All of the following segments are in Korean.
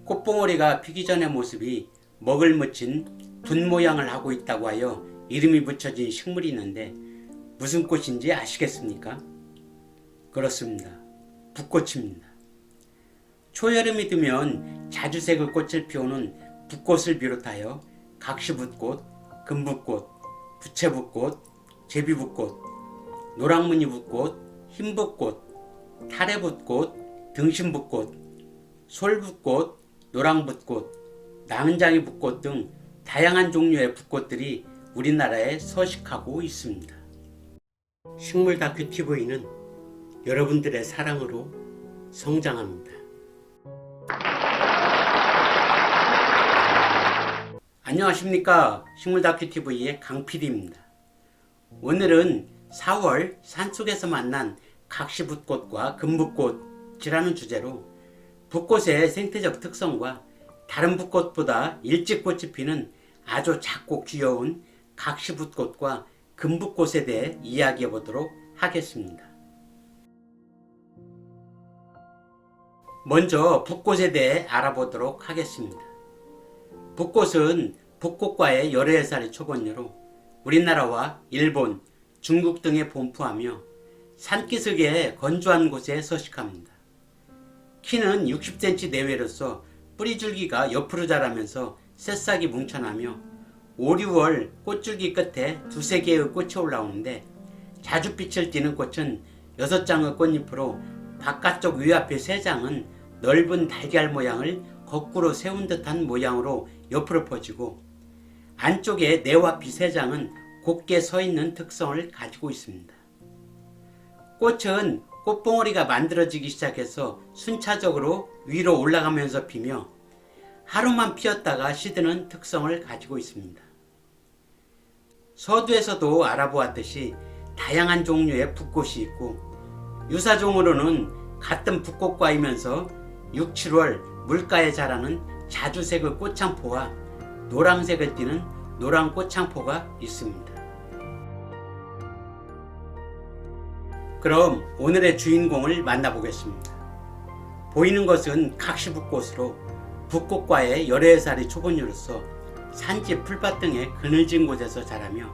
꽃봉오리가 피기 전의 모습이 먹을 묻힌 분 모양을 하고 있다고 하여 이름이 붙여진 식물이 있는데 무슨 꽃인지 아시겠습니까? 그렇습니다. 붓꽃입니다. 초여름이 되면 자주색의 꽃을 피우는 붓꽃을 비롯하여 각시붓꽃, 금붓꽃, 부채붓꽃, 제비붓꽃, 노랑무늬붓꽃, 흰붓꽃, 타래붓꽃, 등심붓꽃, 솔붓꽃, 노랑붓꽃, 나은장이붓꽃 등 다양한 종류의 붓꽃들이 우리나라에 서식하고 있습니다. 식물 다큐 TV는 여러분들의 사랑으로 성장합니다. 안녕하십니까. 식물 다큐 TV의 강PD입니다. 오늘은 4월 산속에서 만난 각시붓꽃과 금붓꽃이라는 주제로 붓꽃의 생태적 특성과 다른 붓꽃보다 일찍 꽃이 피는 아주 작고 귀여운 각시붓꽃과 금붓꽃에 대해 이야기해 보도록 하겠습니다. 먼저 붓꽃에 대해 알아보도록 하겠습니다. 붓꽃은 붓꽃과의 여러 해살의 초본류로 우리나라와 일본, 중국 등에 분포하며 산기슭의 건조한 곳에 서식합니다. 키는 60cm 내외로서 뿌리줄기가 옆으로 자라면서 새싹이 뭉쳐나며 5, 6월 꽃줄기 끝에 두세 개의 꽃이 올라오는데 자주 빛을 띠는 꽃은 6장의 꽃잎으로 바깥쪽 위앞의 3장은 넓은 달걀 모양을 거꾸로 세운 듯한 모양으로 옆으로 퍼지고 안쪽에 네와피 3장은 곱게 서 있는 특성을 가지고 있습니다. 꽃은 꽃봉오리가 만들어지기 시작해서 순차적으로 위로 올라가면서 피며 하루만 피었다가 시드는 특성을 가지고 있습니다. 서두에서도 알아보았듯이 다양한 종류의 붓꽃이 있고 유사종으로는 같은 붓꽃과이면서 6, 7월 물가에 자라는 자주색의 꽃창포와 노란색을 띠는 노란꽃창포가 있습니다. 그럼 오늘의 주인공을 만나보겠습니다. 보이는 것은 각시붓꽃으로 붓꽃과의 여러 해살의 초본류로서 산지 풀밭 등의 그늘진 곳에서 자라며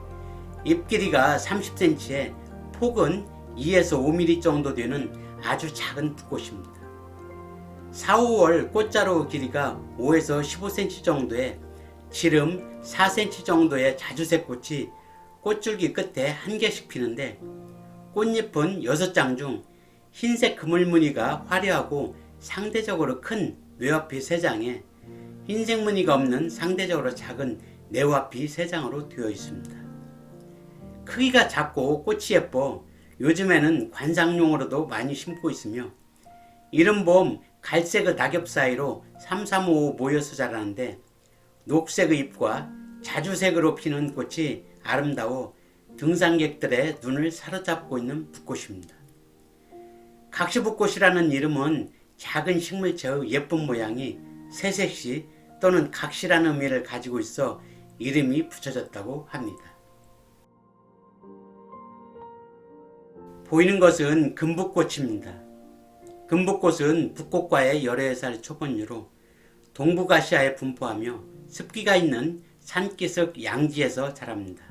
잎 길이가 30cm에 폭은 2에서 5mm 정도 되는 아주 작은 붓꽃입니다. 4, 5월 꽃자루 길이가 5에서 15cm 정도의 지름 4cm 정도의 자주색 꽃이 꽃줄기 끝에 한 개씩 피는데 꽃잎은 6장 중 흰색 그물무늬가 화려하고 상대적으로 큰 뇌와피 3장에 흰색 무늬가 없는 상대적으로 작은 내와피 3장으로 되어 있습니다. 크기가 작고 꽃이 예뻐 요즘에는 관상용으로도 많이 심고 있으며 이른 봄 갈색의 낙엽 사이로 3, 3, 5 모여서 자라는데 녹색의 잎과 자주색으로 피는 꽃이 아름다워 등산객들의 눈을 사로잡고 있는 붓꽃입니다. 각시붓꽃이라는 이름은 작은 식물체의 예쁜 모양이 새색시 또는 각시라는 의미를 가지고 있어 이름이 붙여졌다고 합니다. 보이는 것은 금붓꽃입니다. 금붓꽃은 붓꽃과의 여러 해살 초본류로 동북아시아에 분포하며 습기가 있는 산기슭 양지에서 자랍니다.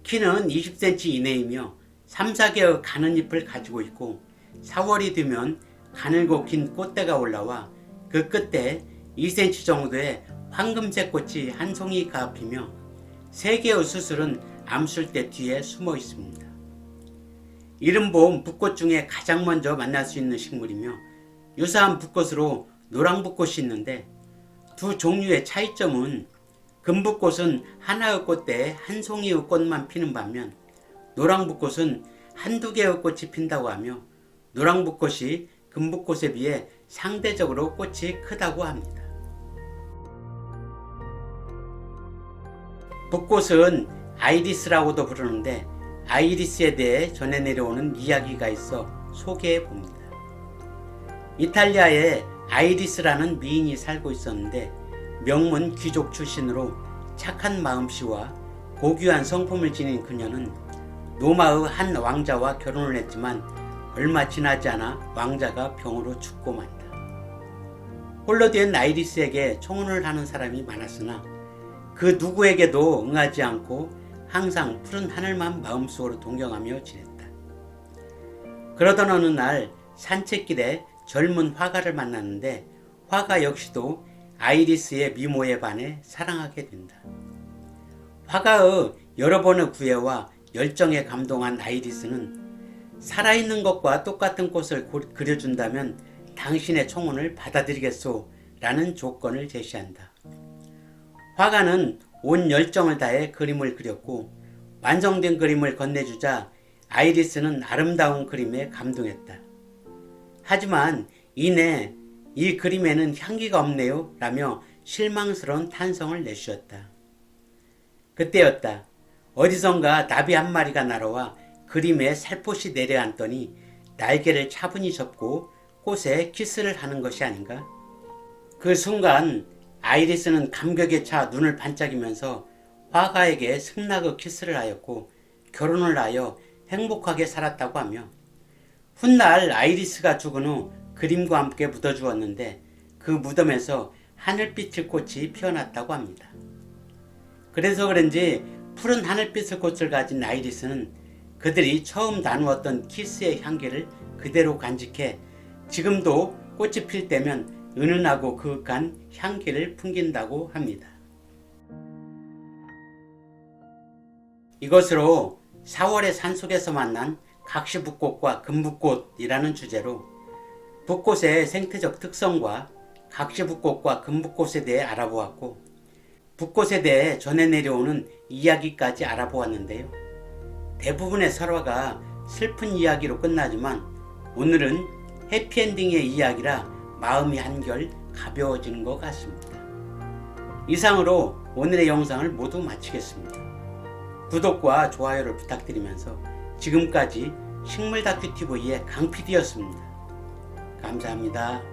키는 20cm 이내이며 3, 4개의 가는 잎을 가지고 있고 4월이 되면 가늘고 긴 꽃대가 올라와 그 끝에 2cm 정도의 황금색 꽃이 한 송이가 피며 3개의 수술은 암술대 뒤에 숨어 있습니다. 이른 봄 붓꽃 중에 가장 먼저 만날 수 있는 식물이며 유사한 붓꽃으로 노랑붓꽃이 있는데 두 종류의 차이점은 금붓꽃은 하나의 꽃대에 한 송이의 꽃만 피는 반면 노랑붓꽃은 한두 개의 꽃이 핀다고 하며 노랑붓꽃이 금붓꽃에 비해 상대적으로 꽃이 크다고 합니다. 붓꽃은 아이리스라고도 부르는데 아이리스에 대해 전해 내려오는 이야기가 있어 소개해 봅니다. 이탈리아에 아이리스라는 미인이 살고 있었는데 명문 귀족 출신으로 착한 마음씨와 고귀한 성품을 지닌 그녀는 로마의 한 왕자와 결혼을 했지만 얼마 지나지 않아 왕자가 병으로 죽고 만다. 홀로 된 아이리스에게 청혼을 하는 사람이 많았으나 그 누구에게도 응하지 않고 항상 푸른 하늘만 마음속으로 동경하며 지냈다. 그러던 어느 날 산책길에 젊은 화가를 만났는데 화가 역시도 아이리스의 미모에 반해 사랑하게 된다. 화가의 여러 번의 구애와 열정에 감동한 아이리스는 살아있는 것과 똑같은 꽃을 그려준다면 당신의 청혼을 받아들이겠소 라는 조건을 제시한다. 화가는 온 열정을 다해 그림을 그렸고 완성된 그림을 건네주자 아이리스는 아름다운 그림에 감동했다. 하지만 이내 이 그림에는 향기가 없네요 라며 실망스러운 탄성을 내쉬었다. 그때였다. 어디선가 나비 한 마리가 날아와 그림에 살포시 내려앉더니 날개를 차분히 접고 꽃에 키스를 하는 것이 아닌가? 그 순간 아이리스는 감격에 차 눈을 반짝이면서 화가에게 승낙의 키스를 하였고 결혼을 하여 행복하게 살았다고 하며 훗날 아이리스가 죽은 후 그림과 함께 묻어주었는데 그 무덤에서 하늘빛의 꽃이 피어났다고 합니다. 그래서 그런지 푸른 하늘빛의 꽃을 가진 아이리스는 그들이 처음 나누었던 키스의 향기를 그대로 간직해 지금도 꽃이 필 때면 은은하고 그윽한 향기를 풍긴다고 합니다. 이것으로 4월의 산속에서 만난 각시붓꽃과 금붓꽃이라는 주제로 붓꽃의 생태적 특성과 각시붓꽃과 금붓꽃에 대해 알아보았고 붓꽃에 대해 전해 내려오는 이야기까지 알아보았는데요. 대부분의 설화가 슬픈 이야기로 끝나지만 오늘은 해피엔딩의 이야기라 마음이 한결 가벼워지는 것 같습니다. 이상으로 오늘의 영상을 모두 마치겠습니다. 구독과 좋아요를 부탁드리면서 지금까지 식물다큐TV의 강PD였습니다. 감사합니다.